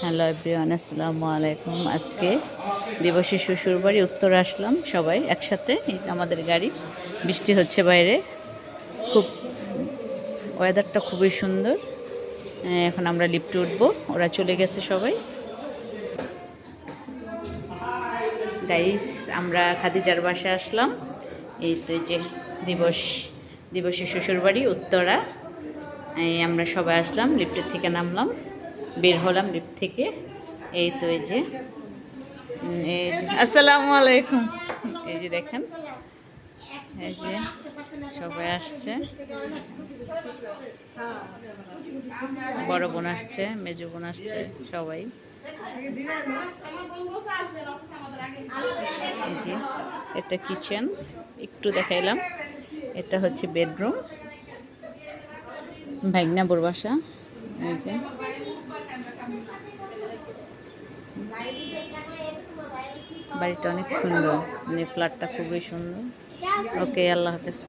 Hello everyone, আসসালামু আলাইকুম। আজকে দিবসী শ্বশুরবাড়ি উত্তর আসলাম সবাই একসাথে। এই আমাদের গাড়ি, বৃষ্টি হচ্ছে বাইরে, খুব ওয়েদারটা খুবই সুন্দর। এখন আমরা লিফটে উঠবো, ওরা চলে গেছে সবাই। গাইস, আমরা খাদিজার বাসায় আসলাম। এই তো এই যে দিবসী শ্বশুরবাড়ি উত্তরা। এই আমরা সবাই আসলাম, লিফটের থেকে নামলাম, বের হলাম লিফট থেকে। এই তো এই যে আসসালামু আলাইকুম। এই যে দেখেন, এই যে সবাই আসছে, বড় বোন আসছে, মেজো বোন আসছে, সবাই। এই যে এটা কিচেন, একটু দেখাইলাম। এটা হচ্ছে বেডরুম, ভাইগনা বোর বাসা। এই যে বাড়িটা অনেক সুন্দর, মানে ফ্ল্যাটটা খুবই সুন্দর। ওকে, আল্লাহ হাফেজ।